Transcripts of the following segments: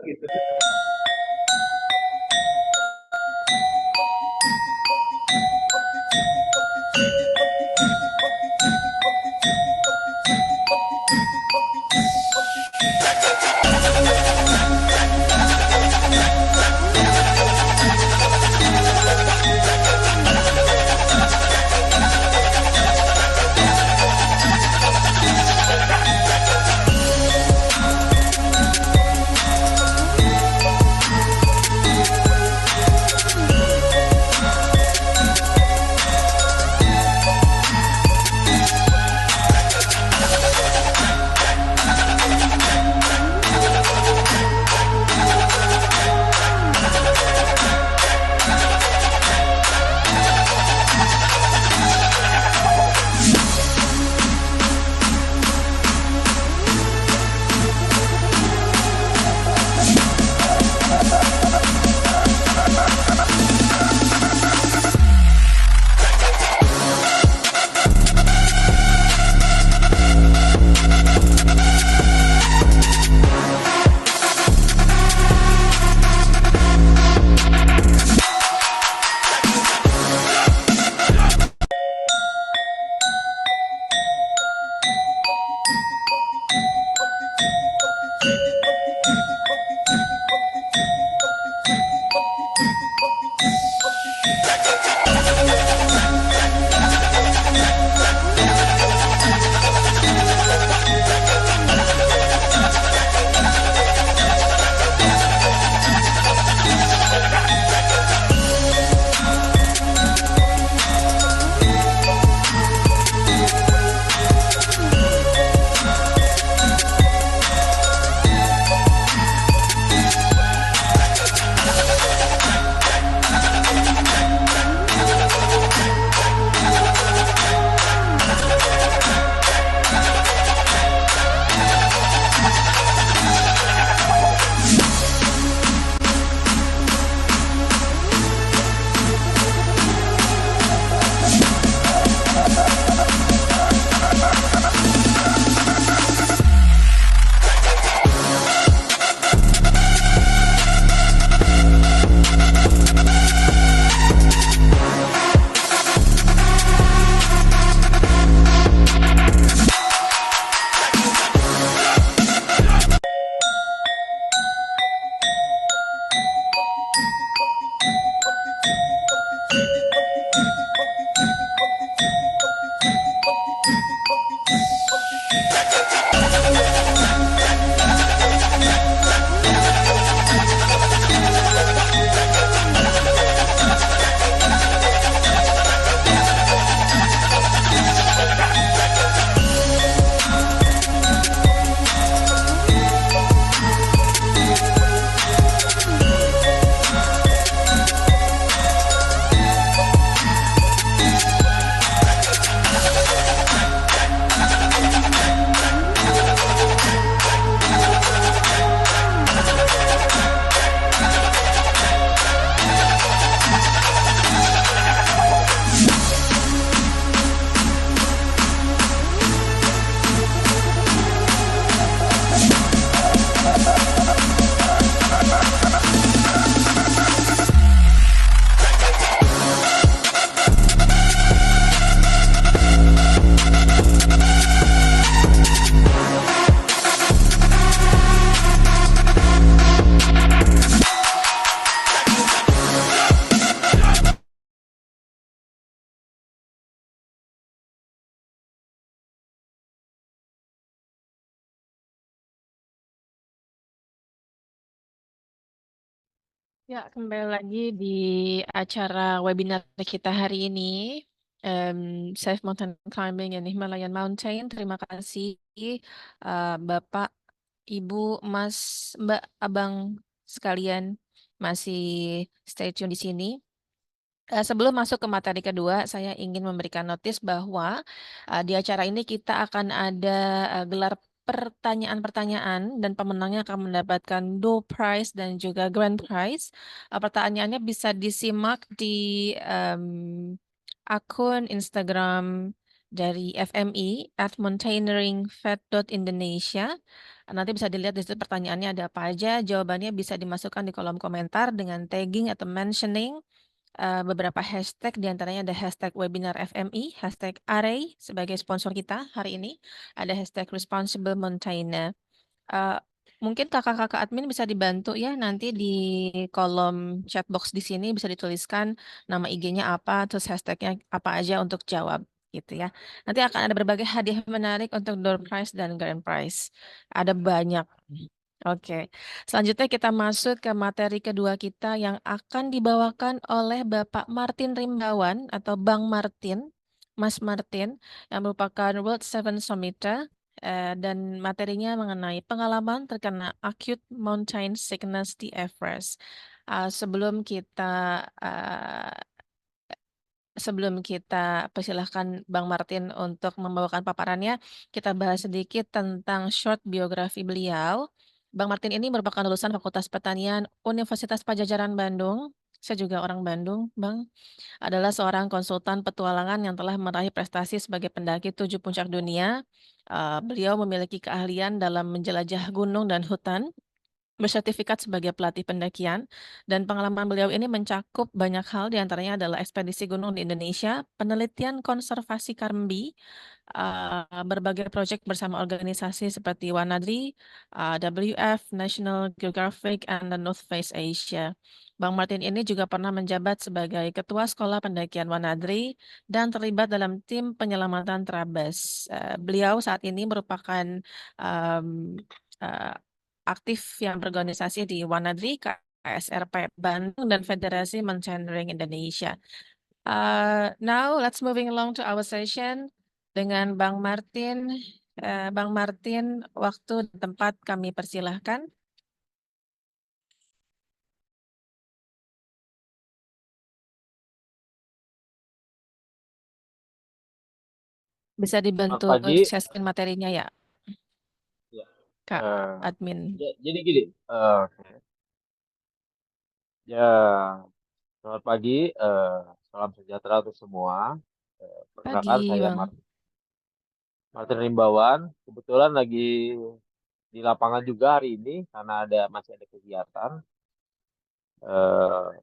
gitu. Ya, kembali lagi di acara webinar kita hari ini, em, Safe Mountain Climbing and Himalayan Mountain. Terima kasih Bapak, Ibu, Mas, Mbak, Abang sekalian masih stay tune di sini. Sebelum masuk ke materi kedua, saya ingin memberikan notis bahwa di acara ini kita akan ada gelar pertanyaan-pertanyaan dan pemenangnya akan mendapatkan door prize dan juga grand prize. Pertanyaannya bisa disimak di akun Instagram dari FMI at mountaineeringfed.indonesia. Nanti bisa dilihat di situ pertanyaannya ada apa aja. Jawabannya bisa dimasukkan di kolom komentar dengan tagging atau mentioning beberapa hashtag. Di antaranya ada hashtag webinar FMI, hashtag Array sebagai sponsor kita hari ini, ada hashtag responsible mountainer. Eh, Mungkin kakak-kakak admin bisa dibantu ya nanti di kolom chat box di sini bisa dituliskan nama IG-nya apa, terus hashtagnya apa aja untuk jawab gitu ya. Nanti akan ada berbagai hadiah menarik untuk door prize dan grand prize. Ada banyak. Oke, selanjutnya kita masuk ke materi kedua kita yang akan dibawakan oleh Bapak Martin Rimbawan atau Bang Martin, Mas Martin, yang merupakan World Seven Summiter dan materinya mengenai pengalaman terkena acute mountain sickness di Everest. Sebelum kita uh, Sebelum kita persilahkan Bang Martin untuk membawakan paparannya, kita bahas sedikit tentang short biografi beliau. Bang Martin ini merupakan lulusan Fakultas Pertanian Universitas Padjadjaran Bandung. Saya juga orang Bandung, Bang. Adalah seorang konsultan petualangan yang telah meraih prestasi sebagai pendaki 7 puncak dunia. Beliau memiliki keahlian dalam menjelajah gunung dan hutan, bersertifikat sebagai pelatih pendakian, dan pengalaman beliau ini mencakup banyak hal, diantaranya adalah ekspedisi gunung di Indonesia, penelitian konservasi Karmbi, berbagai proyek bersama organisasi seperti Wanadri, WF, National Geographic, and the North Face Asia. Bang Martin ini juga pernah menjabat sebagai Ketua Sekolah Pendakian Wanadri dan terlibat dalam tim penyelamatan Trabas. Beliau saat ini merupakan um, aktif yang berorganisasi di Wanadri, KSRP Bandung, dan Federasi Mountaineering Indonesia. Now, let's moving along to our session dengan Bang Martin. Bang Martin, waktu dan tempat kami persilahkan. Bisa Selamat dibantu pagi. sharing materinya ya, Ya, Kak eh, Admin. jadi gini, ya selamat pagi, salam sejahtera untuk semua. Perkenalkan Pagi, saya Bang. Martin Rimbawan. Kebetulan lagi di lapangan juga hari ini karena masih ada kegiatan. Eh,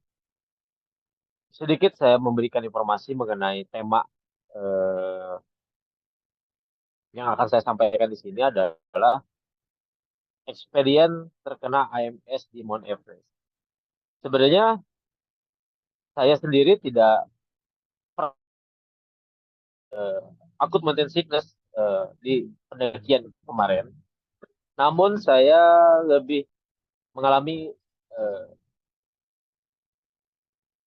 Sedikit saya memberikan informasi mengenai tema eh, yang akan saya sampaikan di sini adalah experience terkena AMS di Mount Everest. Sebenarnya saya sendiri tidak eh, akut mountain sickness di pendakian kemarin. Namun saya lebih mengalami eh,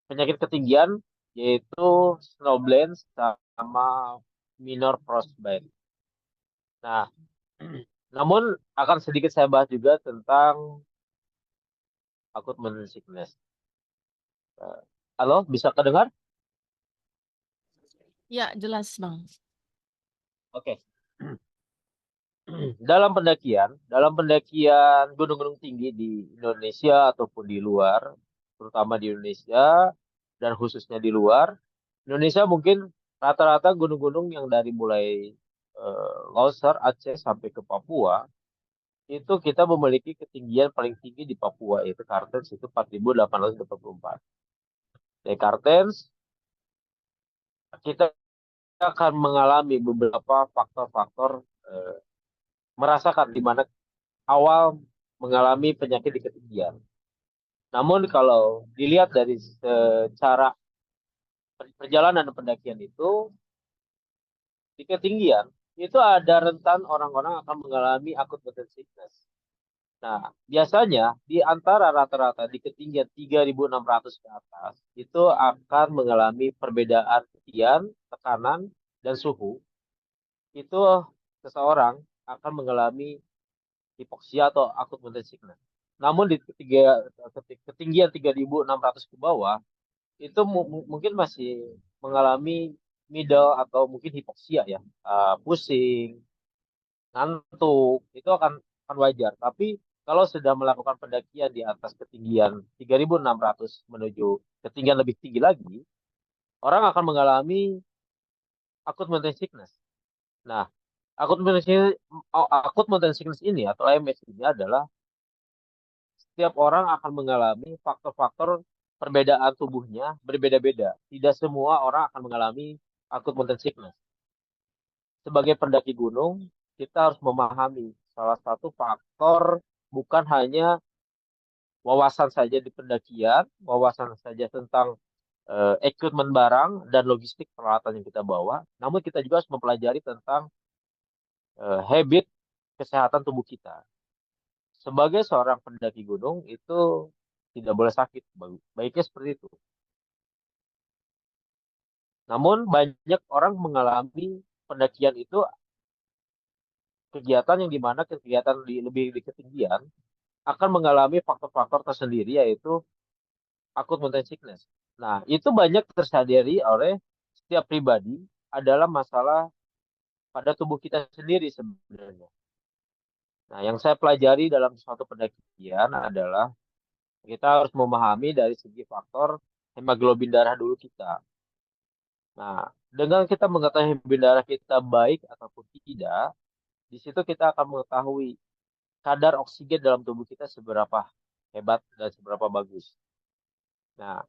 penyakit ketinggian yaitu snowblend sama minor frostbite. Nah, namun akan sedikit saya bahas juga tentang akut mountain sickness. Eh, Halo, bisa kedengar? Ya, jelas, Bang. Oke. Dalam pendakian gunung-gunung tinggi di Indonesia ataupun di luar, terutama di Indonesia dan khususnya di luar, Indonesia mungkin rata-rata gunung-gunung yang dari mulai Loser, Aceh sampai ke Papua, itu kita memiliki ketinggian paling tinggi di Papua, yaitu Kartens itu 4.884. Dari Kartens, kita akan mengalami beberapa faktor-faktor eh, merasakan di mana awal mengalami penyakit di ketinggian. Namun kalau dilihat dari secara perjalanan pendakian itu, di ketinggian, itu ada rentan orang-orang akan mengalami acute mountain sickness. Nah, biasanya di antara rata-rata di ketinggian 3.600 ke atas, itu akan mengalami perbedaan ketinggian, tekanan, dan suhu. Itu seseorang akan mengalami hipoksia atau acute mountain sickness. Namun di ketinggian 3.600 ke bawah, itu mungkin masih mengalami middle atau mungkin hipoksia ya. Pusing, ngantuk, itu akan wajar. Tapi kalau sudah melakukan pendakian di atas ketinggian 3.600 menuju ketinggian lebih tinggi lagi, orang akan mengalami acute mountain sickness. Nah, acute mountain sickness ini atau AMS ini adalah setiap orang akan mengalami faktor-faktor perbedaan tubuhnya berbeda-beda. Tidak semua orang akan mengalami acute mountain sickness. Sebagai pendaki gunung, kita harus memahami salah satu faktor bukan hanya wawasan saja di pendakian, wawasan saja tentang equipment barang dan logistik peralatan yang kita bawa, namun kita juga harus mempelajari tentang habit kesehatan tubuh kita. Sebagai seorang pendaki gunung itu tidak boleh sakit, baiknya seperti itu. Namun banyak orang mengalami pendakian itu kegiatan yang dimana kegiatan lebih di ketinggian akan mengalami faktor-faktor tersendiri yaitu acute mountain sickness. Nah, itu banyak tersadari oleh setiap pribadi adalah masalah pada tubuh kita sendiri sebenarnya. Nah, yang saya pelajari dalam suatu pendakian adalah kita harus memahami dari segi faktor hemoglobin darah dulu kita. Nah, dengan kita mengetahui hemoglobin darah kita baik ataupun tidak, di situ kita akan mengetahui kadar oksigen dalam tubuh kita seberapa hebat dan seberapa bagus. Nah,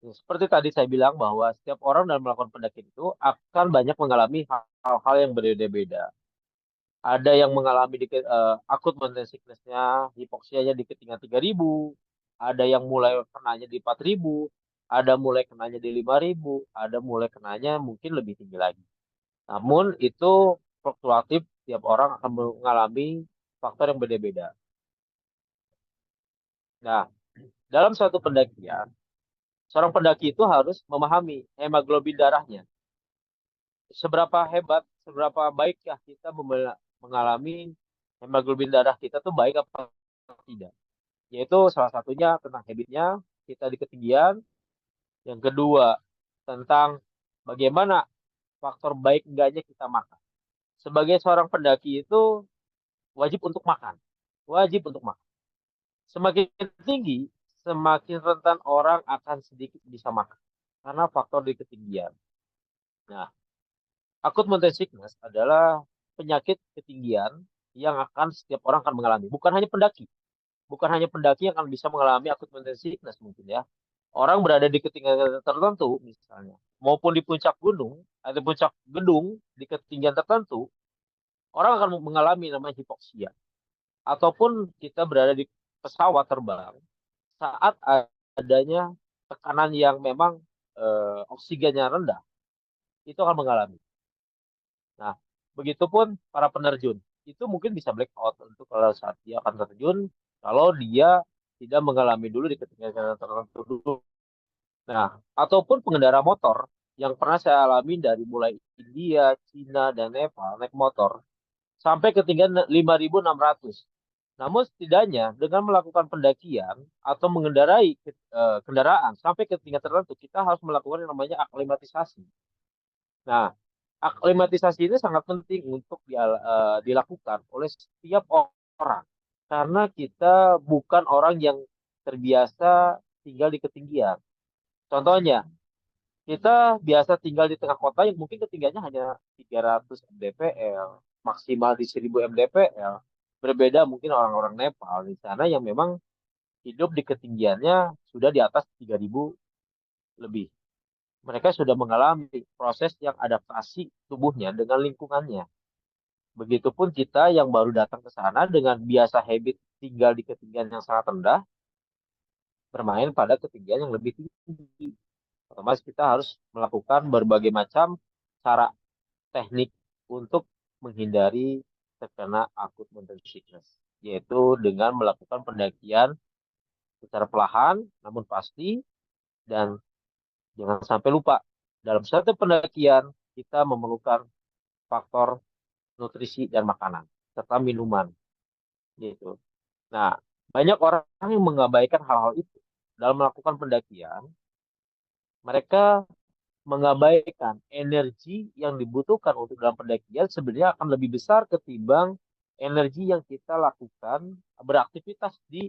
seperti tadi saya bilang bahwa setiap orang dalam melakukan pendakian itu akan banyak mengalami hal-hal yang berbeda-beda. Ada yang mengalami akut mountain sickness-nya, hipoksianya di ketinggian 3.000, ada yang mulai kenanya di 4.000, ada mulai kenanya di 5.000, ada mulai kenanya mungkin lebih tinggi lagi. Namun itu fluktuatif, tiap orang akan mengalami faktor yang berbeda-beda. Nah, dalam suatu pendakian, seorang pendaki itu harus memahami hemoglobin darahnya. Seberapa hebat, seberapa baikkah kita mengalami hemoglobin darah kita tuh baik apa tidak. Yaitu salah satunya tentang habitnya kita di ketinggian. Yang kedua, tentang bagaimana faktor baik enggaknya kita makan. Sebagai seorang pendaki itu wajib untuk makan. Wajib untuk makan. Semakin tinggi, semakin rentan orang akan sedikit bisa makan. Karena faktor di ketinggian. Nah, akut mountain sickness adalah penyakit ketinggian yang akan setiap orang akan mengalami. Bukan hanya pendaki. Bukan hanya pendaki yang akan bisa mengalami akut mountain sickness mungkin ya. Orang berada di ketinggian tertentu misalnya. Maupun di puncak gunung, atau puncak gedung di ketinggian tertentu, orang akan mengalami namanya hipoksia. Ataupun kita berada di pesawat terbang saat adanya tekanan yang memang oksigennya rendah, itu akan mengalami. Nah, begitupun para penerjun. Itu mungkin bisa black out untuk kalau saat dia akan terjun, kalau dia tidak mengalami dulu di ketinggian tertentu dulu. Nah, ataupun pengendara motor yang pernah saya alami dari mulai India, Cina, dan Nepal naik motor sampai ketinggian 5.600. Namun setidaknya dengan melakukan pendakian atau mengendarai kendaraan sampai ke tingkat tertentu, kita harus melakukan yang namanya aklimatisasi. Nah, aklimatisasi ini sangat penting untuk dilakukan oleh setiap orang karena kita bukan orang yang terbiasa tinggal di ketinggian. Contohnya, kita biasa tinggal di tengah kota yang mungkin ketinggiannya hanya 300 mdpl, maksimal di 1000 mdpl. Berbeda mungkin orang-orang Nepal di sana yang memang hidup di ketinggiannya sudah di atas 3.000 lebih. Mereka sudah mengalami proses yang adaptasi tubuhnya dengan lingkungannya. Begitupun kita yang baru datang ke sana dengan biasa habit tinggal di ketinggian yang sangat rendah, bermain pada ketinggian yang lebih tinggi. Otomatis kita harus melakukan berbagai macam cara teknik untuk menghindari terkena akut mountain sickness, yaitu dengan melakukan pendakian secara perlahan namun pasti dan jangan sampai lupa dalam satu pendakian kita memerlukan faktor nutrisi dan makanan serta minuman gitu. Nah, banyak orang yang mengabaikan hal-hal itu dalam melakukan pendakian. Mereka mengabaikan energi yang dibutuhkan untuk dalam pendakian sebenarnya akan lebih besar ketimbang energi yang kita lakukan beraktivitas di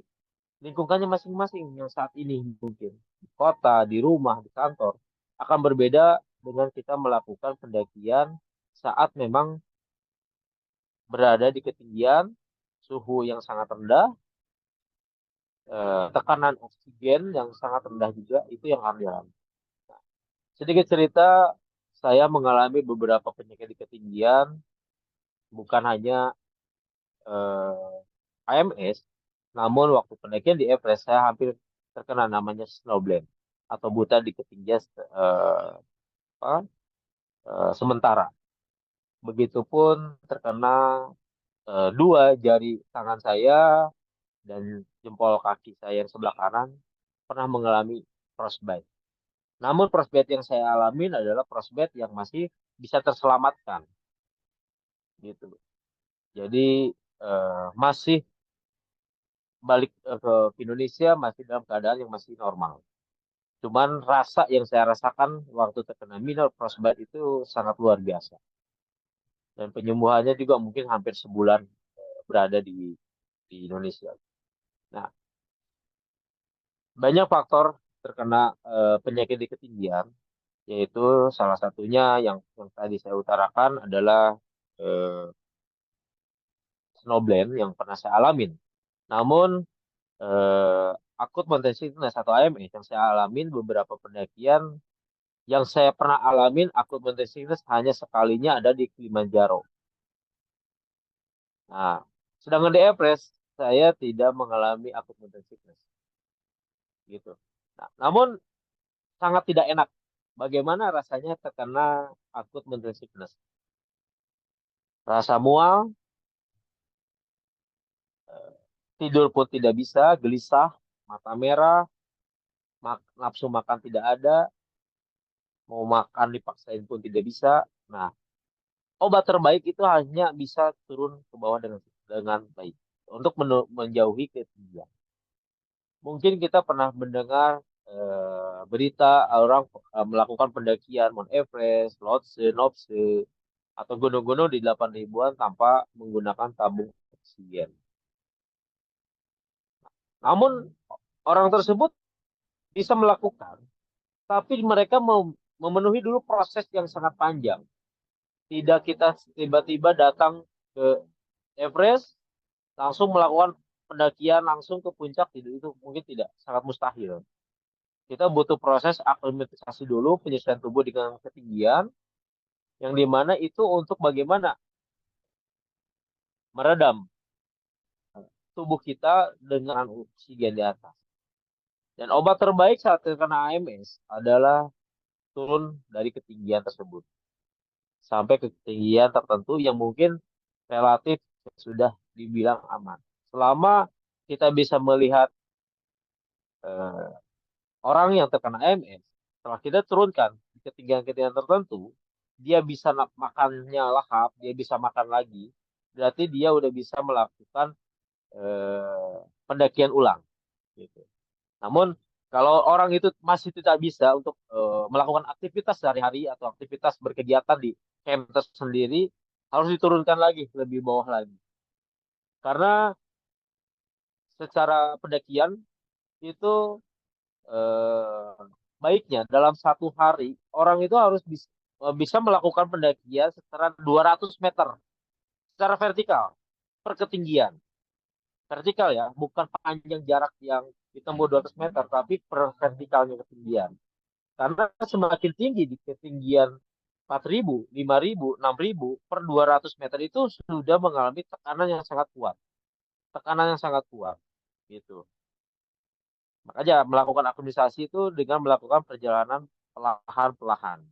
lingkungannya masing-masing yang saat ini mungkin di kota, di rumah, di kantor akan berbeda dengan kita melakukan pendakian saat memang berada di ketinggian suhu yang sangat rendah, tekanan oksigen yang sangat rendah juga itu yang harus dialami. Sedikit cerita, saya mengalami beberapa penyakit di ketinggian, bukan hanya AMS, namun waktu pendakian di Everest saya hampir terkena namanya snowblind atau buta di ketinggian apa, sementara. Begitupun terkena dua jari tangan saya dan jempol kaki saya yang sebelah kanan pernah mengalami frostbite. Namun frostbite yang saya alamin adalah frostbite yang masih bisa terselamatkan gitu. Jadi masih balik ke Indonesia masih dalam keadaan yang masih normal. Cuman rasa yang saya rasakan waktu terkena minor frostbite itu sangat luar biasa. Dan penyembuhannya juga mungkin hampir sebulan berada di Indonesia. Nah, banyak faktor terkena penyakit di ketinggian, yaitu salah satunya yang tadi saya utarakan adalah eh, snowblind yang pernah saya alamin. Namun eh, akut mountain sickness atau AMS yang saya alamin beberapa pendakian yang saya pernah alamin akut mountain sickness hanya sekalinya ada di Kilimanjaro. Nah, sedangkan di Everest saya tidak mengalami akut mountain sickness gitu. Nah, namun sangat tidak enak. Bagaimana rasanya terkena akut mountain sickness? Rasa mual, eh, tidur pun tidak bisa, gelisah, mata merah, nafsu makan tidak ada, mau makan dipaksain pun tidak bisa. Nah, obat terbaik itu hanya bisa turun ke bawah dengan baik untuk menjauhi ketinggian. Mungkin kita pernah mendengar berita orang melakukan pendakian Mount Everest, Lhotse, Nopse, atau gunung-gunung di 8 ribuan tanpa menggunakan tabung oksigen. Namun orang tersebut bisa melakukan, tapi mereka memenuhi dulu proses yang sangat panjang. Tidak kita tiba-tiba datang ke Everest, langsung melakukan pendakian langsung ke puncak, itu mungkin tidak, sangat mustahil. Kita butuh proses aklimatisasi dulu, penyesuaian tubuh dengan ketinggian, yang dimana itu untuk bagaimana meredam tubuh kita dengan oksigen di atas. Dan obat terbaik saat terkena AMS adalah turun dari ketinggian tersebut sampai ke ketinggian tertentu yang mungkin relatif sudah dibilang aman. Selama kita bisa melihat eh, orang yang terkena AMS, setelah kita turunkan di ketinggian-ketinggian tertentu, dia bisa makannya lahap, dia bisa makan lagi, berarti dia udah bisa melakukan pendakian ulang. Gitu. Namun kalau orang itu masih tidak bisa untuk melakukan aktivitas sehari-hari atau aktivitas berkegiatan di camp tersendiri, harus diturunkan lagi lebih bawah lagi. Karena secara pendakian itu eh, baiknya dalam satu hari orang itu harus bisa melakukan pendakian sekitar 200 meter secara vertikal per ketinggian. Vertikal ya, bukan panjang jarak yang ditempuh 200 meter, tapi per vertikalnya ketinggian. Karena semakin tinggi di ketinggian 4.000, 5.000, 6.000 per 200 meter itu sudah mengalami tekanan yang sangat kuat. Tekanan yang sangat kuat. Gitu. Makanya melakukan akumisasi itu dengan melakukan perjalanan perlahan-perlahan.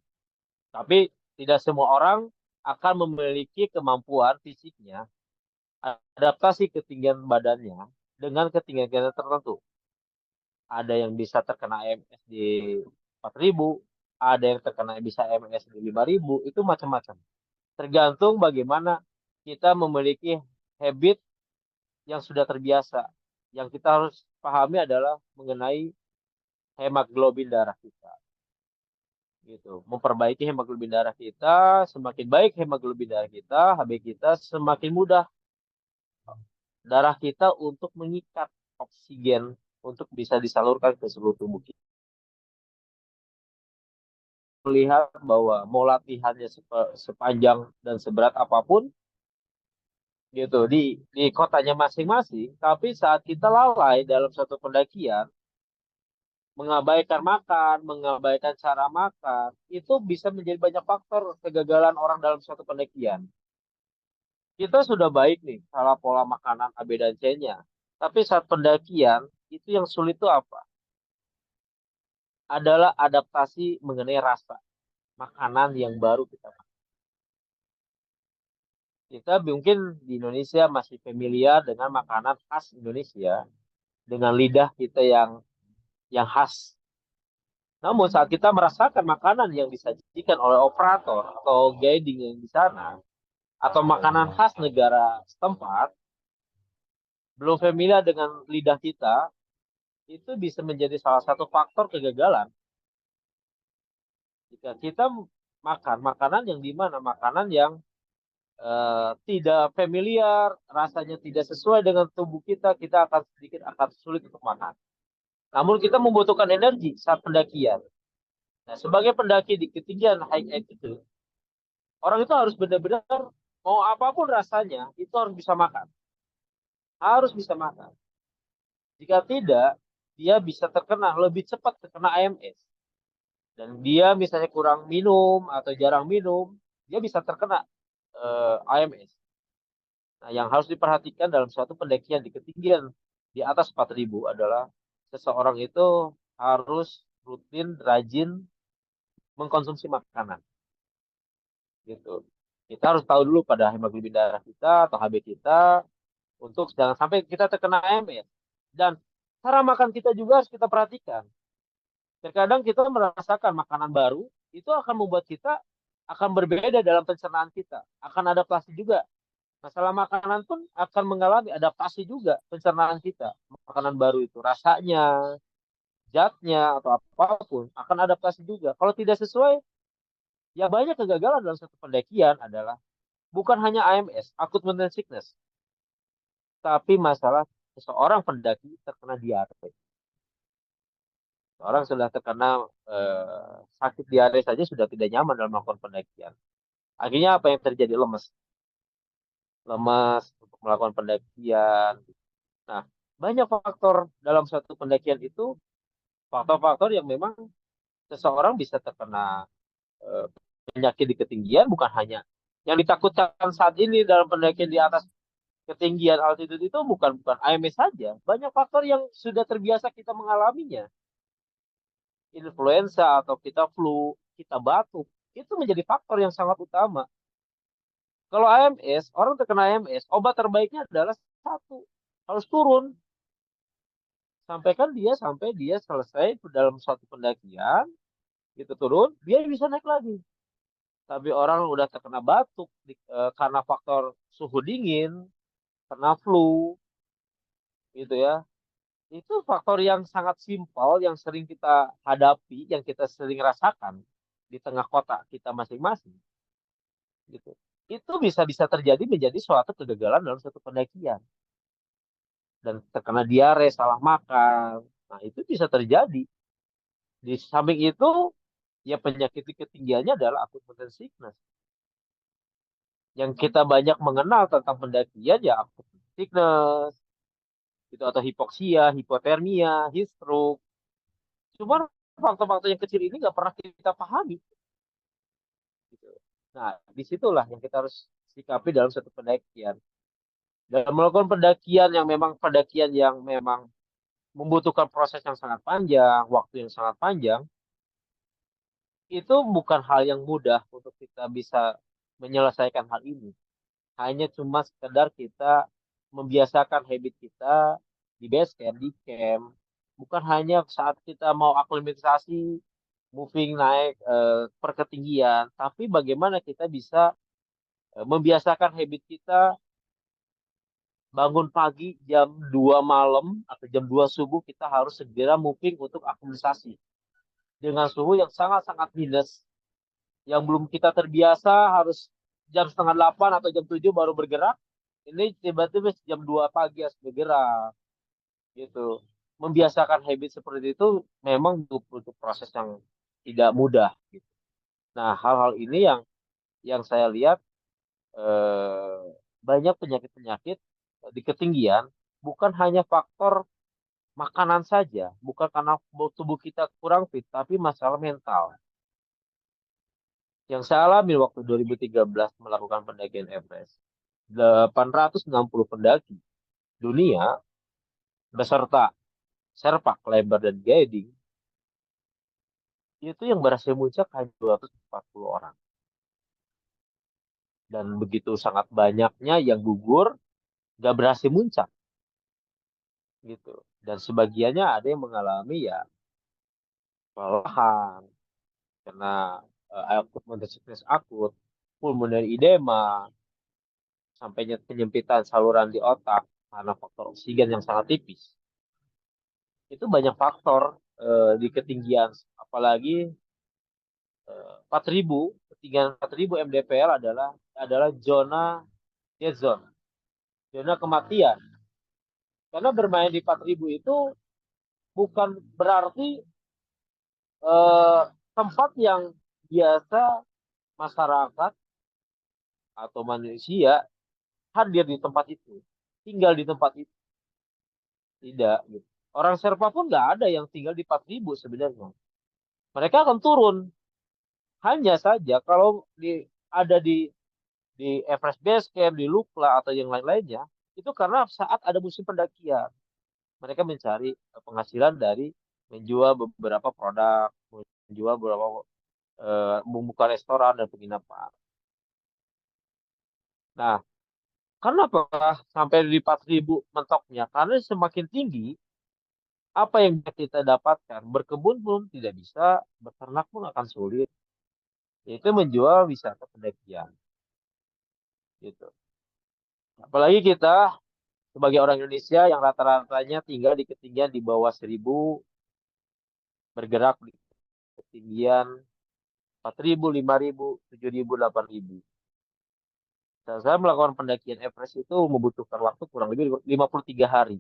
Tapi tidak semua orang akan memiliki kemampuan fisiknya adaptasi ketinggian badannya dengan ketinggian tertentu. Ada yang bisa terkena MS di 4.000, ada yang terkena bisa MS di 5.000, itu macam-macam. Tergantung bagaimana kita memiliki habit yang sudah terbiasa. Yang kita harus pahami adalah mengenai hemoglobin darah kita. Gitu. Memperbaiki hemoglobin darah kita, semakin baik hemoglobin darah kita, HB kita semakin mudah darah kita untuk mengikat oksigen untuk bisa disalurkan ke seluruh tubuh kita. melihat bahwa mau latihannya sepanjang dan seberat apapun gitu di kotanya masing-masing, tapi saat kita lalai dalam satu pendakian, mengabaikan makan, mengabaikan cara makan, itu bisa menjadi banyak faktor kegagalan orang dalam suatu pendakian. Kita sudah baik nih, salah pola makanan A, B, dan C-nya. Tapi saat pendakian, itu yang sulit itu apa? Adalah adaptasi mengenai rasa makanan yang baru kita makan. Kita mungkin di Indonesia masih familiar dengan makanan khas Indonesia, dengan lidah kita yang khas. Namun saat kita merasakan makanan yang disajikan oleh operator atau guiding yang di sana, atau makanan khas negara setempat, belum familiar dengan lidah kita, itu bisa menjadi salah satu faktor kegagalan. Jika kita makan makanan yang di mana makanan yang tidak familiar, rasanya tidak sesuai dengan tubuh kita, kita akan sedikit akan sulit untuk makan. Namun kita membutuhkan energi saat pendakian. Nah, sebagai pendaki di ketinggian high altitude, orang itu harus benar-benar mau apapun rasanya, itu harus bisa makan. Harus bisa makan. Jika tidak, dia bisa terkena lebih cepat terkena AMS. Dan dia misalnya kurang minum atau jarang minum, dia bisa terkena AMS. Nah, yang harus diperhatikan dalam suatu pendakian di ketinggian di atas 4.000 adalah seseorang itu harus rutin, rajin mengkonsumsi makanan. Gitu. Kita harus tahu dulu pada hemoglobin darah kita atau HB kita untuk jangan sampai kita terkena AMS. Dan cara makan kita juga harus kita perhatikan. Terkadang kita merasakan makanan baru, itu akan membuat kita akan berbeda dalam pencernaan kita. Akan adaptasi juga. Masalah makanan pun akan mengalami adaptasi juga pencernaan kita. Makanan baru itu rasanya, zatnya, atau apapun akan adaptasi juga. Kalau tidak sesuai, yang banyak kegagalan dalam satu pendakian adalah bukan hanya AMS, acute mountain sickness, tapi masalah seseorang pendaki terkena diare. Orang sudah terkena sakit diare saja sudah tidak nyaman dalam melakukan pendakian. Akhirnya apa yang terjadi? Lemes. Lemes untuk melakukan pendakian. Nah, banyak faktor dalam suatu pendakian itu, faktor-faktor yang memang seseorang bisa terkena eh, penyakit di ketinggian, bukan hanya yang ditakutkan saat ini dalam pendakian di atas ketinggian altitude itu bukan AMS saja. Banyak faktor yang sudah terbiasa kita mengalaminya. Influenza atau kita flu, kita batuk, itu menjadi faktor yang sangat utama. Kalau AMS, orang terkena AMS, obat terbaiknya adalah satu, harus turun. Sampai dia selesai dalam suatu pendakian, gitu turun, dia bisa naik lagi. Tapi orang udah terkena batuk karena faktor suhu dingin, kena flu, gitu ya. Itu faktor yang sangat simpel yang sering kita hadapi, yang kita sering rasakan di tengah kota kita masing-masing, gitu. Itu bisa terjadi menjadi suatu kegagalan dalam suatu pendakian dan terkena diare, salah makan. Nah, itu bisa terjadi. Di samping itu, ya penyakit di ketinggiannya adalah acute mountain sickness. Yang kita banyak mengenal tentang pendakian ya acute sickness, itu atau hipoksia, hipotermia, heat stroke. Cuman faktor-faktor yang kecil ini nggak pernah kita pahami. Gitu. Nah, disitulah yang kita harus sikapi dalam satu pendakian. Dalam melakukan pendakian yang memang membutuhkan proses yang sangat panjang, waktu yang sangat panjang, itu bukan hal yang mudah untuk kita bisa menyelesaikan hal ini. Hanya cuma sekedar kita membiasakan habit kita di base camp, di camp. Bukan hanya saat kita mau aklimatisasi, moving naik per ketinggian, tapi bagaimana kita bisa membiasakan habit kita bangun pagi jam 2 malam atau jam 2 subuh kita harus segera moving untuk aklimatisasi. Dengan suhu yang sangat-sangat minus, yang belum kita terbiasa harus jam setengah 8 atau jam 7 baru bergerak, ini tiba-tiba jam 2 pagi harus bergerak, gitu. Membiasakan habit seperti itu memang butuh proses yang tidak mudah, gitu. Nah, hal-hal ini yang saya lihat eh, banyak penyakit-penyakit di ketinggian bukan hanya faktor makanan saja, bukan karena tubuh kita kurang fit, tapi masalah mental. Yang saya alami waktu 2013 melakukan pendakian Everest, 860 pendaki dunia beserta Sherpa, Climber, dan Guiding, itu yang berhasil muncak hanya 240 orang. Dan begitu sangat banyaknya yang gugur, gak berhasil muncak gitu. Dan sebagiannya ada yang mengalami ya kelelahan, karena akut sickness akut, pulmonary edema, sampai penyempitan saluran di otak karena faktor oksigen yang sangat tipis. Itu banyak faktor di ketinggian, apalagi 4.000, ketinggian 4.000 mdpl adalah zona dead zone, zona kematian. Karena bermain di 4.000 itu bukan berarti eh, tempat yang biasa masyarakat atau manusia hadir di tempat itu, tinggal di tempat itu, tidak gitu. Orang Serpa pun nggak ada yang tinggal di 4.000 sebenarnya. Mereka akan turun. Hanya saja kalau ada di Everest Base Camp, di Lukla atau yang lain-lainnya, itu karena saat ada musim pendakian. Mereka mencari penghasilan dari menjual beberapa produk, menjual beberapa membuka restoran dan penginapan. Nah, kenapa sampai di 4.000 mentoknya? Karena semakin tinggi, apa yang kita dapatkan? Berkebun pun tidak bisa, beternak pun akan sulit. Yaitu menjual wisata pendakian. Gitu. Apalagi kita sebagai orang Indonesia yang rata-ratanya tinggal di ketinggian di bawah 1.000, bergerak di ketinggian 4.000, 5.000, 7.000, 8.000. Dan saya melakukan pendakian Everest itu membutuhkan waktu kurang lebih 53 hari.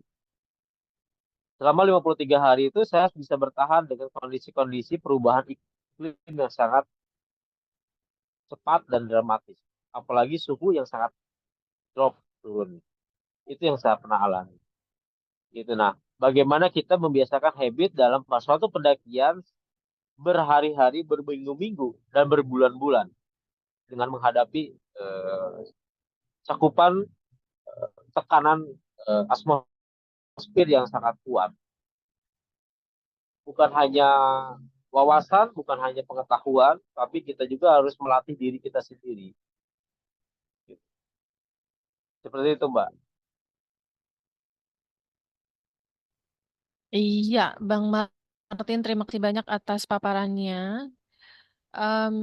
Selama 53 hari itu saya bisa bertahan dengan kondisi-kondisi perubahan iklim yang sangat cepat dan dramatis. Apalagi suhu yang sangat drop turun. Itu yang saya pernah alami. Gitu. Nah, bagaimana kita membiasakan habit dalam suatu pendakian berhari-hari, berminggu-minggu, dan berbulan-bulan dengan menghadapi eh, cakupan tekanan atmosfer yang sangat kuat. Bukan hanya wawasan, bukan hanya pengetahuan, tapi kita juga harus melatih diri kita sendiri. Seperti itu, Mbak. Iya, Bang Martin, terima kasih banyak atas paparannya.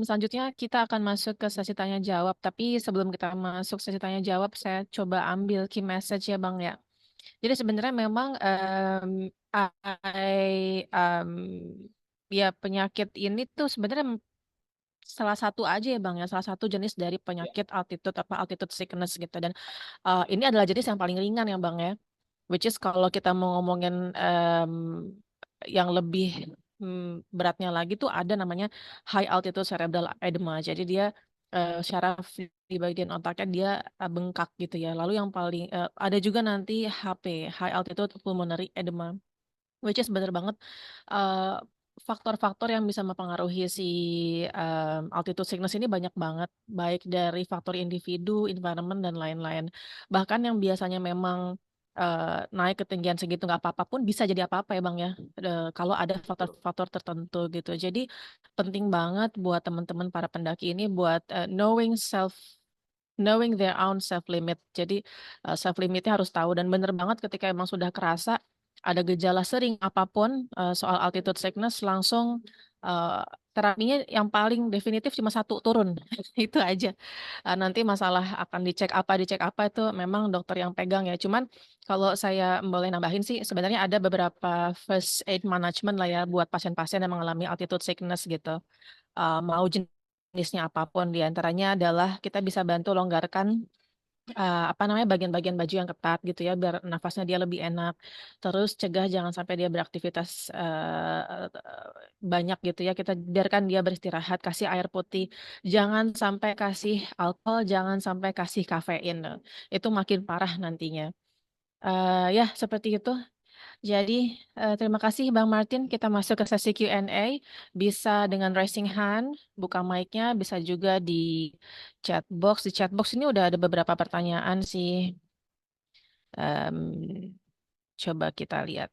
Selanjutnya kita akan masuk ke sesi tanya jawab. Tapi sebelum kita masuk sesi tanya jawab, saya coba ambil key message ya, Bang ya. Jadi sebenarnya memang ya penyakit ini tuh sebenarnya salah satu aja ya Bang ya, salah satu jenis dari Ya, penyakit altitude apa altitude sickness gitu. Dan ini adalah jenis yang paling ringan ya Bang ya. Which is kalau kita mau ngomongin yang lebih beratnya lagi tuh ada namanya high altitude cerebral edema. Jadi dia syaraf di bagian otaknya dia bengkak gitu ya. Lalu yang paling ada juga nanti HP, high altitude pulmonary edema. Which is bener banget eh, faktor-faktor yang bisa mempengaruhi si altitude sickness ini banyak banget, baik dari faktor individu, environment, dan lain-lain. Bahkan yang biasanya memang naik ketinggian segitu nggak apa-apa pun bisa jadi apa-apa ya Bang ya, kalau ada betul. faktor-faktor tertentu gitu. Jadi penting banget buat teman-teman para pendaki ini buat knowing their own self limit. Jadi self limitnya harus tahu dan bener banget ketika emang sudah kerasa ada gejala sering apapun soal altitude sickness langsung eh, terapinya yang paling definitif cuma satu turun itu aja. Nanti masalah akan dicek apa itu memang dokter yang pegang ya. Cuman kalau saya boleh nambahin sih sebenarnya ada beberapa first aid management lah ya buat pasien-pasien yang mengalami altitude sickness gitu. Mau jenisnya apapun diantaranya adalah kita bisa bantu longgarkan apa namanya bagian-bagian baju yang ketat gitu ya biar nafasnya dia lebih enak. Terus cegah jangan sampai dia beraktivitas banyak gitu ya. Kita biarkan dia beristirahat, kasih air putih. Jangan sampai kasih alkohol, jangan sampai kasih kafein. Itu makin parah nantinya. Ya, seperti itu. Jadi, terima kasih Bang Martin. Kita masuk ke sesi Q&A. Bisa dengan raising hand, buka mic-nya, bisa juga di chat box. Di chat box ini udah ada beberapa pertanyaan sih. Em, Coba kita lihat.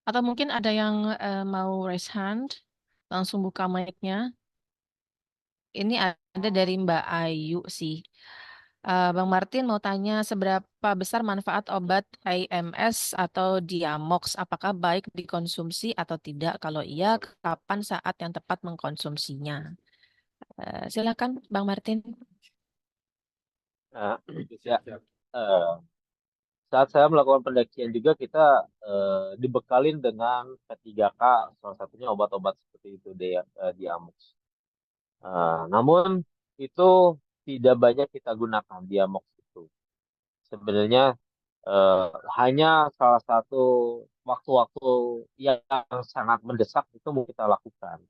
Atau mungkin ada yang mau raise hand, langsung buka mic-nya. Ini ada dari Mbak Ayu sih. Bang Martin mau tanya seberapa besar manfaat obat IMS atau Diamox? Apakah baik dikonsumsi atau tidak? Kalau iya, kapan saat yang tepat mengkonsumsinya? Silakan, Bang Martin. Nah, ya, eh, saat saya melakukan pendakian juga kita dibekalin dengan P3K, salah satunya obat-obat seperti itu Diamox. Namun itu tidak banyak kita gunakan Diamox itu. Sebenarnya eh, hanya salah satu waktu-waktu yang sangat mendesak itu mau kita lakukan.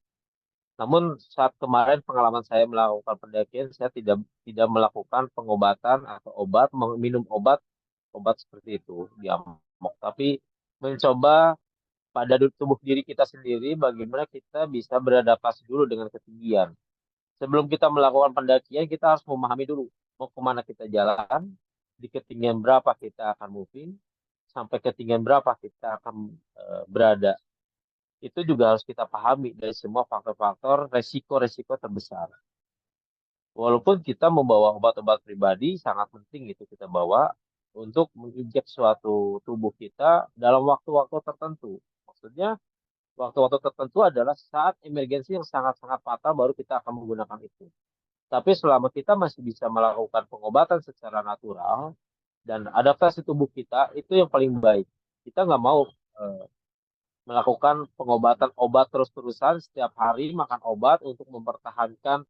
Namun saat kemarin pengalaman saya melakukan pendakian, saya tidak melakukan pengobatan atau minum obat seperti itu diamok, tapi mencoba pada tubuh diri kita sendiri bagaimana kita bisa beradaptasi dulu dengan ketinggian. Sebelum kita melakukan pendakian, kita harus memahami dulu mau kemana kita jalan, di ketinggian berapa kita akan moving, sampai ketinggian berapa kita akan berada. Itu juga harus kita pahami dari semua faktor-faktor resiko-resiko terbesar. Walaupun kita membawa obat-obat pribadi, sangat penting itu kita bawa untuk menginjek suatu tubuh kita dalam waktu-waktu tertentu. Maksudnya, waktu-waktu tertentu adalah saat emergensi yang sangat-sangat fatal baru kita akan menggunakan itu. Tapi selama kita masih bisa melakukan pengobatan secara natural dan adaptasi tubuh kita, itu yang paling baik. Kita nggak mau eh, melakukan pengobatan obat terus-terusan setiap hari makan obat untuk mempertahankan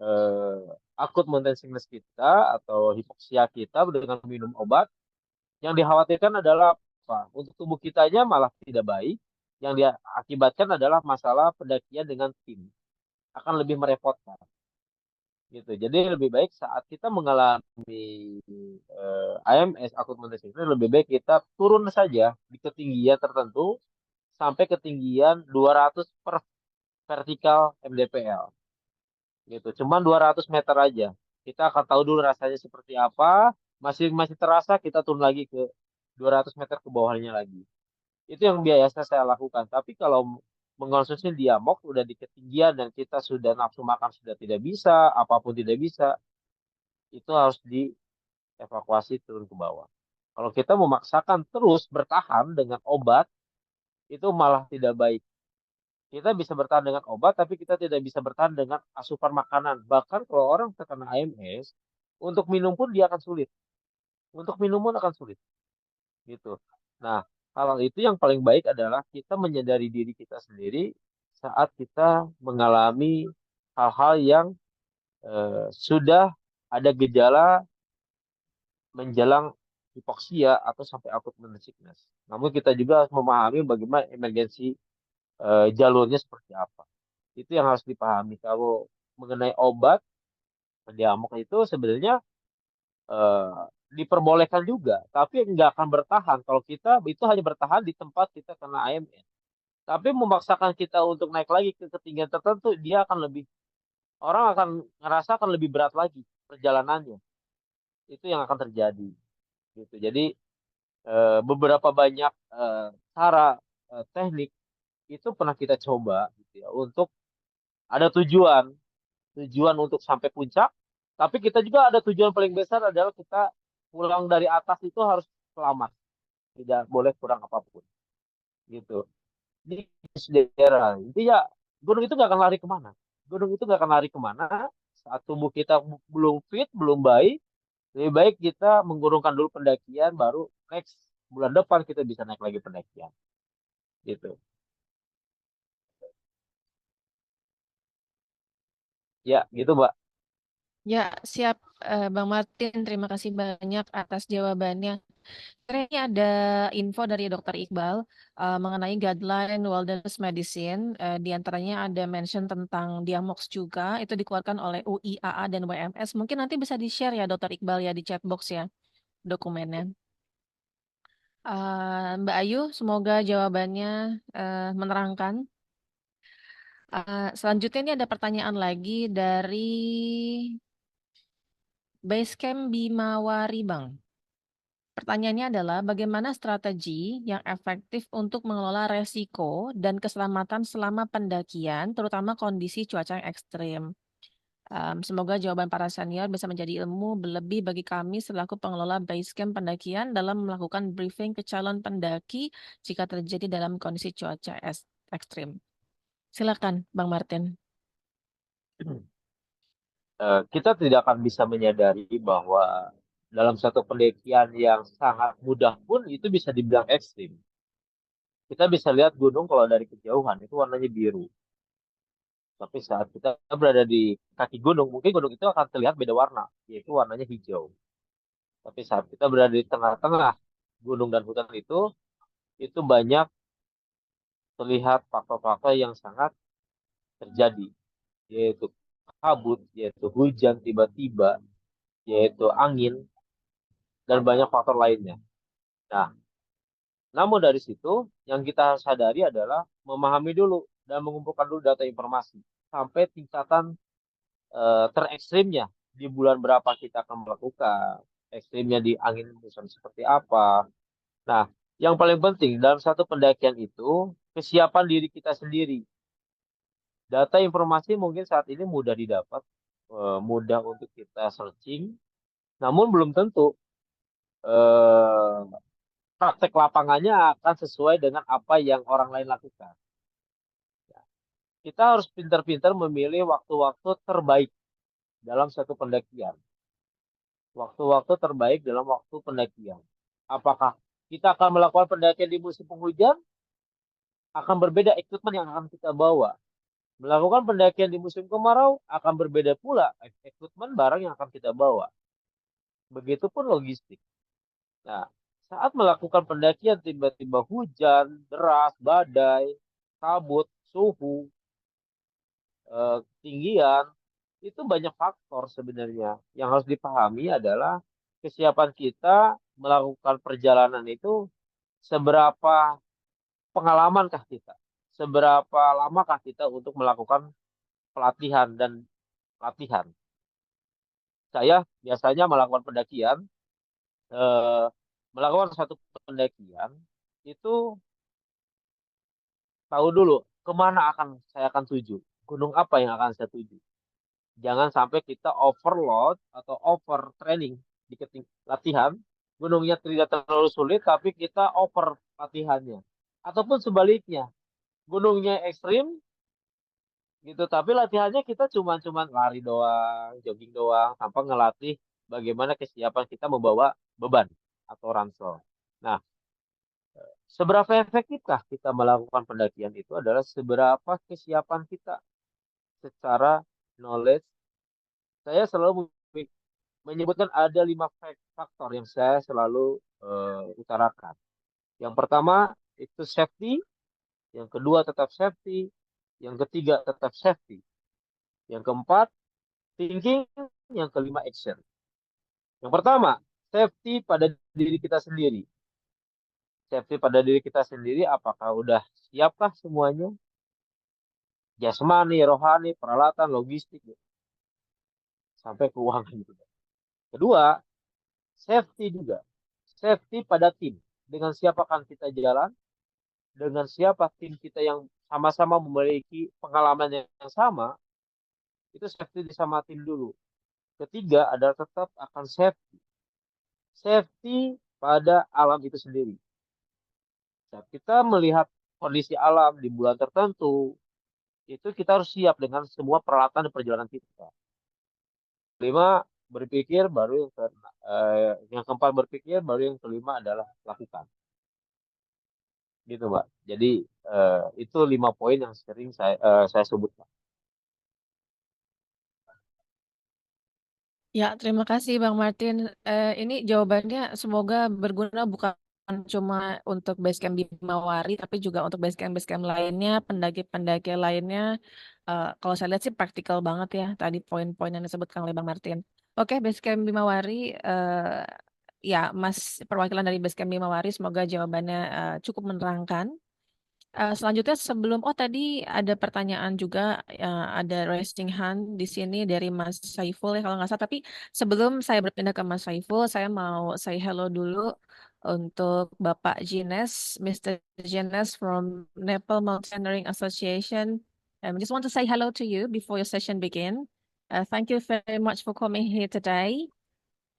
eh, akut mountain sickness kita atau hipoksia kita dengan minum obat. Yang dikhawatirkan adalah apa? Untuk tubuh kitanya malah tidak baik. Yang dia akibatkan adalah masalah pendakian dengan tim akan lebih merepotkan gitu. Jadi lebih baik saat kita mengalami AMS akut mountain sickness lebih baik kita turun saja di ketinggian tertentu sampai ketinggian 200 per vertikal mdpl gitu. Cuman 200 meter aja. Kita akan tahu dulu rasanya seperti apa. Masih masih terasa kita turun lagi ke 200 meter ke bawahnya lagi. Itu yang biasa saya lakukan. Tapi kalau mengkonsumsi diamok udah di ketinggian dan kita sudah nafsu makan sudah tidak bisa, apapun tidak bisa, itu harus dievakuasi turun ke bawah. Kalau kita memaksakan terus bertahan dengan obat, itu malah tidak baik. Kita bisa bertahan dengan obat, tapi kita tidak bisa bertahan dengan asupan makanan. Bahkan kalau orang terkena AMS, untuk minum pun dia akan sulit. Untuk minum pun akan sulit, gitu. Nah, hal itu yang paling baik adalah kita menyadari diri kita sendiri saat kita mengalami hal-hal yang sudah ada gejala menjelang hipoksia atau sampai akut mental sickness. Namun kita juga harus memahami bagaimana emergensi jalurnya seperti apa. Itu yang harus dipahami. Kalau mengenai obat diamok itu sebenarnya eh, diperbolehkan juga, tapi nggak akan bertahan. Kalau kita itu hanya bertahan di tempat kita kena AMN. Tapi memaksakan kita untuk naik lagi ke ketinggian tertentu, dia akan lebih orang akan ngerasa akan lebih berat lagi perjalanannya. Itu yang akan terjadi. Gitu. Jadi beberapa banyak cara teknik itu pernah kita coba gitu ya, untuk ada tujuan untuk sampai puncak, tapi kita juga ada tujuan paling besar adalah kita pulang dari atas itu harus selamat, tidak boleh kurang apapun, gitu. Di daerah intinya gunung itu nggak akan lari kemana, gunung itu nggak akan lari kemana saat tubuh kita belum fit, belum baik, Lebih baik kita mengurungkan dulu pendakian, baru next bulan depan kita bisa naik lagi pendakian. Gitu. Ya, gitu Mbak. Ya, siap, Bang Martin. Terima kasih banyak atas jawabannya. Ini ada info dari Dr. Iqbal mengenai guideline wilderness medicine. Di antaranya ada mention tentang Diamox juga. Itu dikeluarkan oleh UIAA dan WMS. Mungkin nanti bisa di-share ya, Dr. Iqbal ya di chat box ya dokumennya. Mbak Ayu, semoga jawabannya menerangkan. Selanjutnya ini ada pertanyaan lagi dari Basecamp Bimawari Bang. Pertanyaannya adalah bagaimana strategi yang efektif untuk mengelola resiko dan keselamatan selama pendakian, terutama kondisi cuaca yang ekstrim. Semoga jawaban para senior bisa menjadi ilmu berlebih bagi kami selaku pengelola base camp pendakian dalam melakukan briefing ke calon pendaki jika terjadi dalam kondisi cuaca ekstrim. Silakan, Bang Martin. Kita tidak akan bisa menyadari bahwa dalam satu pendakian yang sangat mudah pun itu bisa dibilang ekstrim. Kita bisa lihat gunung kalau dari kejauhan itu warnanya biru. Tapi saat kita berada di kaki gunung, mungkin gunung itu akan terlihat beda warna, yaitu warnanya hijau. Tapi saat kita berada di tengah-tengah gunung dan hutan itu banyak terlihat faktor-faktor yang sangat terjadi, yaitu kabut, yaitu hujan tiba-tiba, yaitu angin, dan banyak faktor lainnya. Nah, namun dari situ yang kita sadari adalah memahami dulu dan mengumpulkan dulu data informasi sampai tingkatan terekstrimnya di bulan berapa kita akan melakukan, ekstrimnya di angin muson seperti apa. Nah, yang paling penting dalam satu pendakian itu kesiapan diri kita sendiri. Data informasi mungkin saat ini mudah didapat, mudah untuk kita searching, namun belum tentu eh, praktek lapangannya akan sesuai dengan apa yang orang lain lakukan. Kita harus pintar-pintar memilih waktu-waktu terbaik dalam satu pendakian. Waktu-waktu terbaik dalam waktu pendakian. Apakah kita akan melakukan pendakian di musim penghujan? Akan berbeda equipment yang akan kita bawa. Melakukan pendakian di musim kemarau akan berbeda pula equipment barang yang akan kita bawa. Begitupun logistik. Nah, saat melakukan pendakian tiba-tiba hujan, deras, badai, kabut, suhu, ketinggian, itu banyak faktor sebenarnya. Yang harus dipahami adalah kesiapan kita melakukan perjalanan itu seberapa pengalamankah kita, seberapa lamakah kita untuk melakukan pelatihan dan latihan. Saya biasanya melakukan pendakian, eh, melakukan satu pendakian itu tahu dulu kemana saya akan tuju, gunung apa yang akan saya tuju. Jangan sampai kita overload atau over training di latihan. Gunungnya tidak terlalu sulit, tapi kita over latihannya. Ataupun sebaliknya, gunungnya ekstrim, gitu. Tapi latihannya kita cuma lari doang, jogging doang, tanpa ngelatih bagaimana kesiapan kita membawa beban atau ransel. Nah, seberapa efektifkah kita melakukan pendakian itu adalah seberapa kesiapan kita secara knowledge. Saya selalu menyebutkan ada 5 faktor yang saya selalu utarakan. Yang pertama itu safety, yang kedua tetap safety, yang ketiga tetap safety, yang keempat thinking, yang kelima action. Yang pertama, safety pada diri kita sendiri. Safety pada diri kita sendiri, apakah udah siapkah semuanya? Jasmani, rohani, peralatan, logistik, sampai keuangan juga. Kedua, safety juga. Safety pada tim. Dengan siapa kan kita jalan, dengan siapa tim kita yang sama-sama memiliki pengalaman yang sama, itu safety di sama tim dulu. Ketiga adalah tetap akan safety. Safety pada alam itu sendiri. Saat kita melihat kondisi alam di bulan tertentu, itu kita harus siap dengan semua peralatan di perjalanan kita. Kelima, berpikir, baru yang keempat berpikir, baru yang kelima adalah lakukan. Gitu, Mbak. Jadi itu 5 poin yang sering saya sebutkan. Ya, terima kasih Bang Martin. Ini jawabannya semoga berguna bukan cuma untuk Basecamp Bimawari, tapi juga untuk Basecamp-Basecamp lainnya, pendaki-pendaki lainnya. Kalau saya lihat sih praktikal banget ya tadi poin-poin yang disebutkan oleh Bang Martin. Oke, Basecamp Bimawari, ya Mas perwakilan dari Basecamp Bimawari, semoga jawabannya cukup menerangkan. Selanjutnya sebelum tadi ada pertanyaan juga, ada raising hand di sini dari Mas Saiful ya kalau nggak salah, tapi sebelum saya berpindah ke Mas Saiful saya mau say hello dulu untuk Bapak Jines, Mr. Jines from Nepal Mountaineering Association. Just want to say hello to you before your session begin. Thank you very much for coming here today.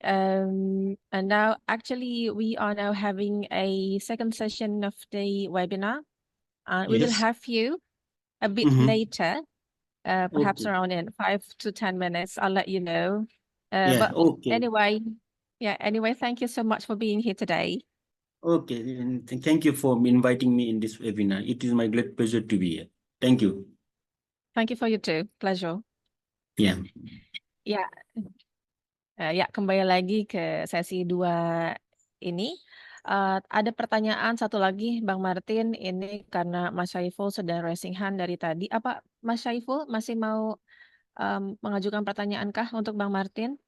And now actually we are now having a second session of the webinar. We will Yes. have you a bit Mm-hmm. later, perhaps Okay. around in 5 to 10 minutes. I'll let you know. Yeah. But Okay. anyway, anyway, thank you so much for being here today. Okay. And thank you for inviting me in this webinar. It is my great pleasure to be here. Thank you. Thank you for you too. Pleasure. Yeah. Ya, ya kembali lagi ke sesi 2 ini. Ada pertanyaan satu lagi, Bang Martin. Ini karena Mas Saiful sedang raising hand dari tadi. Apa Mas Saiful masih mau mengajukan pertanyaan kah untuk Bang Martin?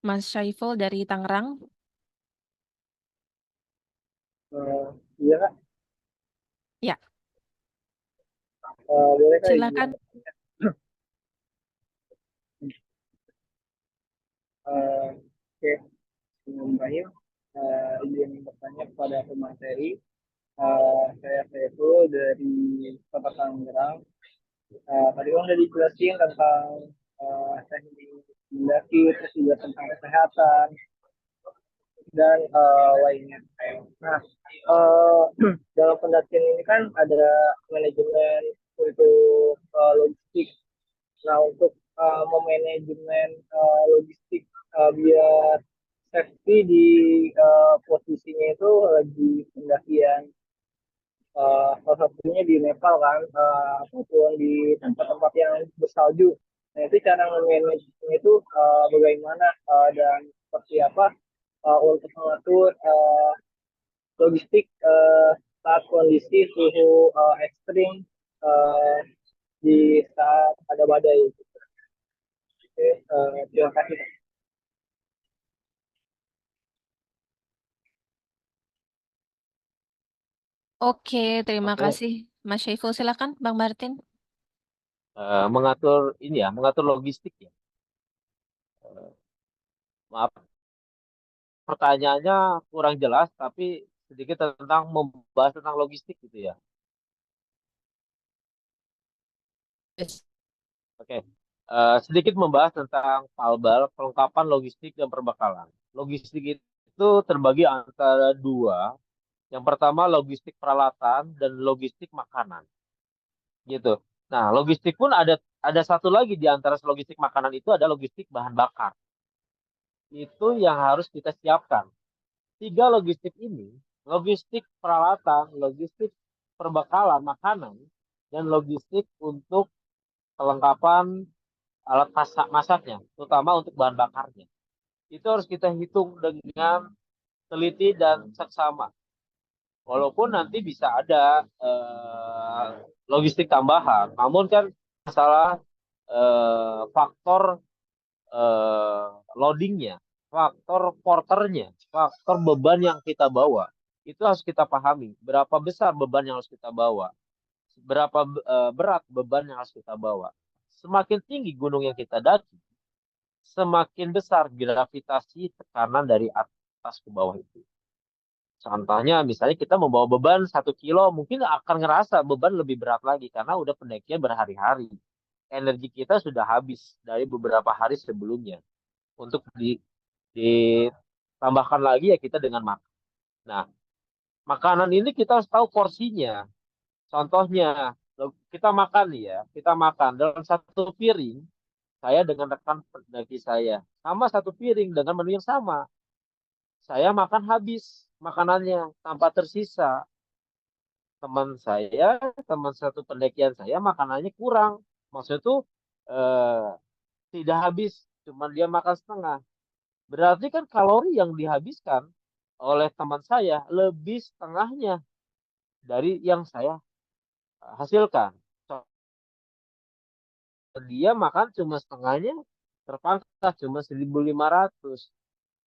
Mas Saiful dari Tangerang. Iya Kak. Ya, Boleh Kak izin silakan. bertanya. Oke, sebelum Bayu, izin bertanya kepada pemateri. Saya Saiful dari Kota Tangerang. Tadi kan udah dijelasin tentang teknik mendaki, terus juga tentang kesehatan dan lainnya. Nah, eh, dalam pendakian ini kan ada manajemen untuk logistik. Nah, untuk memanajemen logistik biar safety di posisinya itu lagi pendakian, salah satunya di Nepal kan, ataupun di tempat-tempat yang bersalju. Nah, itu cara memanagenya itu bagaimana dan seperti apa untuk mengatur logistik saat kondisi suhu ekstrim uh, di saat ada badai. Oke, terima kasih. Oke, terima Oke, kasih. Mas Syaiful, silakan Bang Martin. mengatur logistik ya. Eh, Maaf, pertanyaannya kurang jelas, tapi sedikit tentang membahas tentang logistik gitu ya. Yes. Oke, sedikit membahas tentang PALBAL, perlengkapan logistik dan perbekalan. Logistik itu terbagi antara dua. Yang pertama logistik peralatan dan logistik makanan, gitu. Nah, logistik pun ada satu lagi di antara logistik makanan itu ada logistik bahan bakar. Itu yang harus kita siapkan. Tiga logistik ini, logistik peralatan, logistik perbekalan makanan, dan logistik untuk kelengkapan alat masaknya, terutama untuk bahan bakarnya. Itu harus kita hitung dengan teliti dan seksama. Walaupun nanti bisa ada logistik tambahan, namun kan masalah faktor eh, loadingnya, faktor porternya, faktor beban yang kita bawa, itu harus kita pahami. Berapa besar beban yang harus kita bawa, berapa berat beban yang harus kita bawa. Semakin tinggi gunung yang kita daki, semakin besar gravitasi tekanan dari atas ke bawah itu. Contohnya, misalnya kita membawa beban 1 kilo, mungkin akan ngerasa beban lebih berat lagi karena udah pendakian berhari-hari. Energi kita sudah habis dari beberapa hari sebelumnya. Untuk ditambahkan lagi ya kita dengan makan. Nah, makanan ini kita harus tahu porsinya. Contohnya, kita makan nih ya, kita makan dalam satu piring, saya dengan rekan pendaki saya sama satu piring dengan menu yang sama. Saya makan habis makanannya tanpa tersisa. Teman saya, teman satu pendakian saya makanannya kurang. Maksudnya tuh eh, tidak habis, cuma dia makan setengah. Berarti kan kalori yang dihabiskan oleh teman saya lebih setengahnya dari yang saya hasilkan. So, dia makan cuma setengahnya, terpangkas cuma 1.500.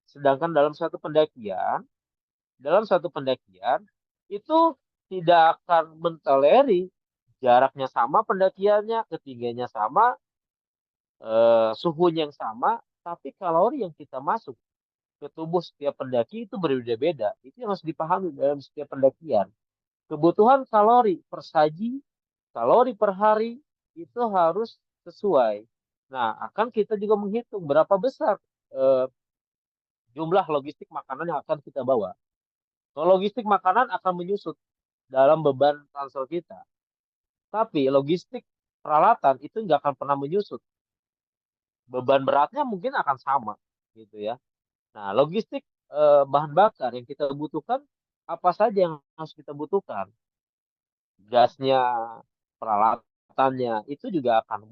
Sedangkan dalam satu pendakian itu tidak akan mentoleri jaraknya sama pendakiannya, ketinggiannya sama, suhunya yang sama, tapi kalori yang kita masuk ke tubuh setiap pendaki itu berbeda-beda. Itu yang harus dipahami dalam setiap pendakian. Kebutuhan kalori per saji, kalori per hari itu harus sesuai. Nah, akan kita juga menghitung berapa besar eh, jumlah logistik makanan yang akan kita bawa. Kalau logistik makanan akan menyusut dalam beban transfer kita. Tapi logistik peralatan itu nggak akan pernah menyusut. Beban beratnya mungkin akan sama gitu ya. Nah, logistik bahan bakar yang kita butuhkan apa saja yang harus kita butuhkan? Gasnya, peralatannya itu juga akan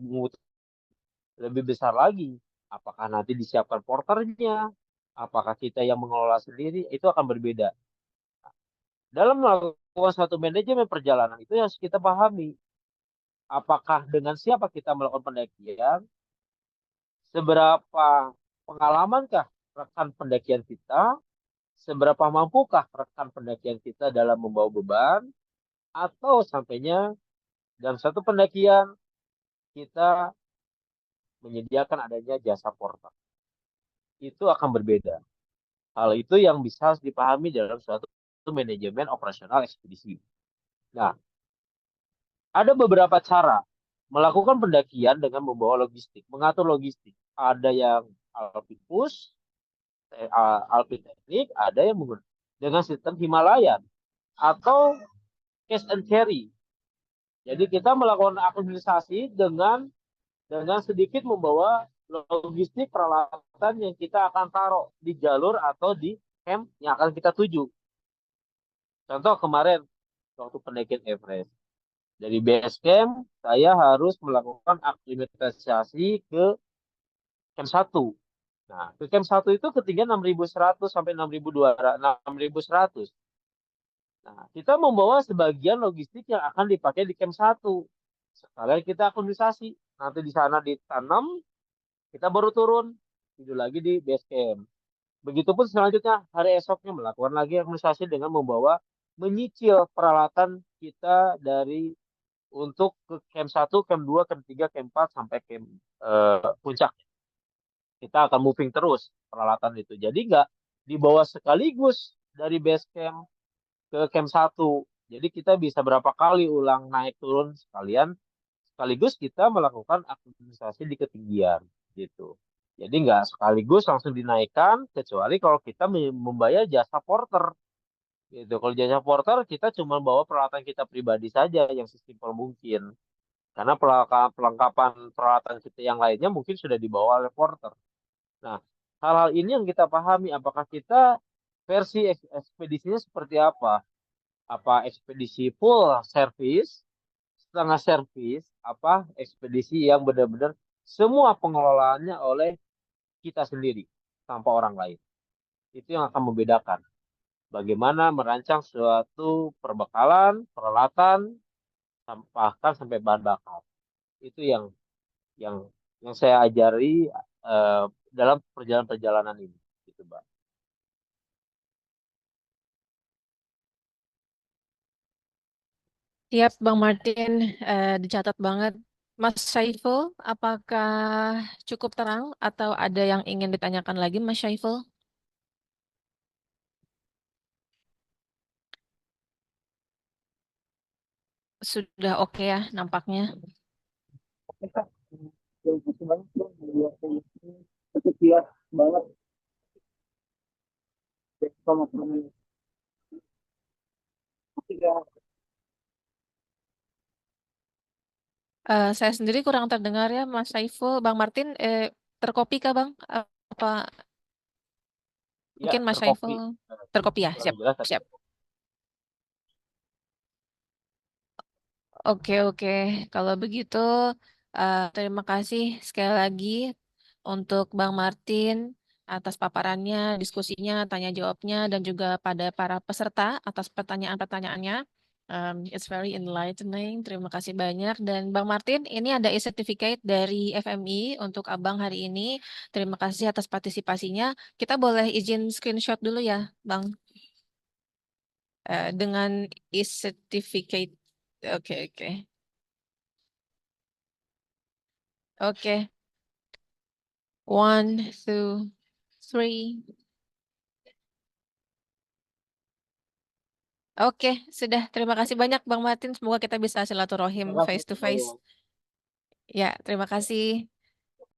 lebih besar lagi. Apakah nanti disiapkan porternya? Apakah kita yang mengelola sendiri? Itu akan berbeda. Dalam melakukan suatu manajemen perjalanan itu harus kita pahami. Apakah dengan siapa kita melakukan pendakian? Seberapa pengalamankah rekan pendakian kita? Seberapa mampukah rekan pendakian kita dalam membawa beban? Atau sampainya dalam satu pendakian kita menyediakan adanya jasa porter. Itu akan berbeda. Hal itu yang bisa dipahami dalam suatu manajemen operasional ekspedisi. Nah, ada beberapa cara melakukan pendakian dengan membawa logistik, mengatur logistik. Ada yang alpin push, alpin teknik, ada yang menggunakan dengan sistem Himalayan atau cash and carry. Jadi kita melakukan akuisisi dengan sedikit membawa logistik peralatan yang kita akan taruh di jalur atau di camp yang akan kita tuju. Contoh kemarin waktu pendakian Everest. Dari base camp, saya harus melakukan aklimatisasi ke camp 1. Nah, ke camp 1 itu ketinggian 6.100 sampai 6.100. Nah, kita membawa sebagian logistik yang akan dipakai di camp 1. Sekalian kita aklimatisasi. Nanti di sana ditanam, kita baru turun. Tidur lagi di base camp. Begitupun selanjutnya, hari esoknya melakukan lagi aklimatisasi dengan menyicil peralatan kita dari untuk ke camp 1, camp 2, camp 3, camp 4 sampai camp puncak. Kita akan moving terus peralatan itu. Jadi nggak dibawa sekaligus dari base camp ke camp 1. Jadi kita bisa berapa kali ulang naik turun sekaligus kita melakukan aktivitas di ketinggian gitu. Jadi nggak sekaligus langsung dinaikkan kecuali kalau kita membayar jasa porter gitu. Kalau jasa porter kita cuma bawa peralatan kita pribadi saja yang sesimpel mungkin. Karena perlengkapan peralatan kita yang lainnya mungkin sudah dibawa oleh porter. Nah, hal-hal ini yang kita pahami. Apakah kita versi ekspedisinya seperti apa? Apa ekspedisi full service, setengah service, apa ekspedisi yang benar-benar semua pengelolaannya oleh kita sendiri tanpa orang lain. Itu yang akan membedakan. Bagaimana merancang suatu perbekalan, peralatan, bahkan sampai bahan bakar. Itu yang yang saya ajari eh, dalam perjalanan-perjalanan ini, gitu, Mbak. Siap, Bang Martin, dicatat banget. Mas Saiful, apakah cukup terang atau ada yang ingin ditanyakan lagi, Mas Saiful? Sudah oke ya nampaknya. Kita yang kasih banget tuh dua itu kias banget sama temen. Tapi ya Saya sendiri kurang terdengar ya, Mas Saiful. Bang Martin, terkopi kah, Bang? Apa Ya, mungkin Mas terkopi. Saiful terkopi ya? Kurang Siap, jelas tapi siap. Oke, oke. Kalau begitu, terima kasih sekali lagi untuk Bang Martin atas paparannya, diskusinya, tanya jawabnya, dan juga pada para peserta atas pertanyaan-pertanyaannya. It's very enlightening. Terima kasih banyak. Dan Bang Martin, ini ada e-certificate dari FMI untuk Abang hari ini. Terima kasih atas partisipasinya. Kita boleh izin screenshot dulu ya, Bang, dengan e-certificate. Oke, oke. Oke, 1, 2, 3. Oke, sudah. Terima kasih banyak Bang Martin. Semoga kita bisa silaturahim terima kasih face to semuanya. face. Ya, terima kasih.